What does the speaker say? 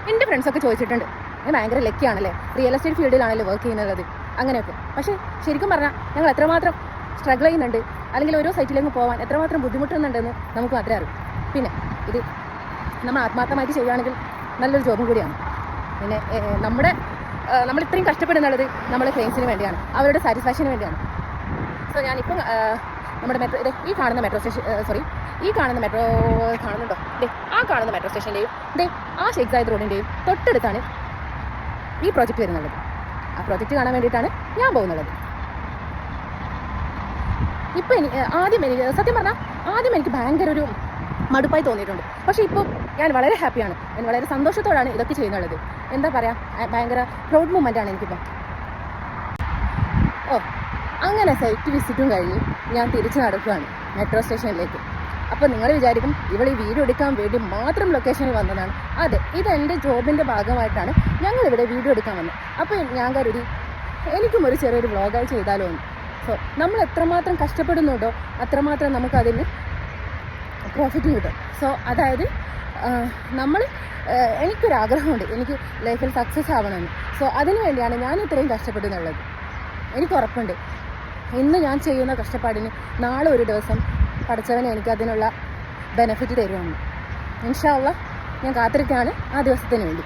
എൻ്റെ ഫ്രണ്ട്സൊക്കെ ചോദിച്ചിട്ടുണ്ട്, ഞാൻ ഭയങ്കര ലക്കിയാണല്ലേ, റിയൽ എസ്റ്റേറ്റ് ഫീൽഡിലാണല്ലോ വർക്ക് ചെയ്യുന്നത്, അങ്ങനെയൊക്കെ. പക്ഷേ ശരിക്കും പറഞ്ഞാൽ ഞങ്ങൾ എത്രമാത്രം സ്ട്രഗിൾ ചെയ്യുന്നുണ്ട്, അല്ലെങ്കിൽ ഓരോ സൈറ്റിലേക്ക് പോകാൻ എത്രമാത്രം ബുദ്ധിമുട്ടുന്നുണ്ടെന്ന് നമുക്ക് മാത്രമേ അറിയൂ. പിന്നെ ഇത് നമ്മൾ ആത്മാർത്ഥമായിട്ട് ചെയ്യുകയാണെങ്കിൽ നല്ലൊരു ജോബും കൂടിയാണ്. പിന്നെ നമ്മൾ ഇത്രയും കഷ്ടപ്പെടുന്നുള്ളത് നമ്മുടെ ക്ലയൻസിന് വേണ്ടിയാണ്, അവരുടെ സാറ്റിസ്ഫാക്ഷന് വേണ്ടിയാണ്. സോ ഞാനിപ്പം നമ്മുടെ ഈ കാണുന്ന മെട്രോ കാണുന്നുണ്ടോ, ആ കാണുന്ന മെട്രോ സ്റ്റേഷൻ്റെയും ആ ഷെയ്ഖ് സായിദ് റോഡിൻ്റെയും തൊട്ടടുത്താണ് ഈ പ്രോജക്റ്റ് വരുന്നുള്ളത്. ആ പ്രോജക്റ്റ് കാണാൻ വേണ്ടിയിട്ടാണ് ഞാൻ പോകുന്നത്. ഇപ്പം സത്യം പറഞ്ഞാൽ ആദ്യം എനിക്ക് ഭയങ്കര ഒരു മടുപ്പായി തോന്നിയിട്ടുണ്ട്. പക്ഷേ ഇപ്പോൾ ഞാൻ വളരെ ഹാപ്പിയാണ്, ഞാൻ വളരെ സന്തോഷത്തോടാണ് ഇതൊക്കെ ചെയ്യുന്നുള്ളത്. എന്താ പറയുക, ഭയങ്കര പ്രൗഡ് മൂമെൻ്റാണ് എനിക്കിപ്പം. അങ്ങനെ സൈറ്റ് വിസിറ്റും കഴിഞ്ഞ് ഞാൻ തിരിച്ചു നടക്കുകയാണ് മെട്രോ സ്റ്റേഷനിലേക്ക്. അപ്പോൾ നിങ്ങൾ വിചാരിക്കും ഇവൾ ഈ വീഡിയോ എടുക്കാൻ വേണ്ടി മാത്രം ലൊക്കേഷനിൽ വന്നതാണ്. അതെ, ഇതെൻ്റെ ജോബിൻ്റെ ഭാഗമായിട്ടാണ് ഞങ്ങളിവിടെ വീഡിയോ എടുക്കാൻ വന്നത്. അപ്പോൾ ഞാൻ കരുതി എനിക്കും ഒരു ചെറിയൊരു വ്ളോഗായി ചെയ്താലോ എന്ന്. സോ നമ്മൾ എത്രമാത്രം കഷ്ടപ്പെടുന്നുണ്ടോ അത്രമാത്രം നമുക്കതിന് പ്രോഫിറ്റും കിട്ടും. സോ അതായത് എനിക്കൊരാഗ്രഹമുണ്ട്, എനിക്ക് ലൈഫിൽ സക്സസ് ആവണമെന്ന്. സോ അതിനു വേണ്ടിയാണ് ഞാൻ ഇത്രയും കഷ്ടപ്പെടുന്നുള്ളത്. എനിക്ക് ഉറപ്പുണ്ട് ഇന്ന് ഞാൻ ചെയ്യുന്ന കഷ്ടപ്പാടിന് നാളെ ഒരു ദിവസം പഠിച്ചവനെ എനിക്കതിനുള്ള ബെനിഫിറ്റ് തരുമെന്ന്. ഇൻഷാ അല്ലാഹ് ഞാൻ കാത്തിരിക്കുകയാണ് ആ ദിവസത്തിന് വേണ്ടി.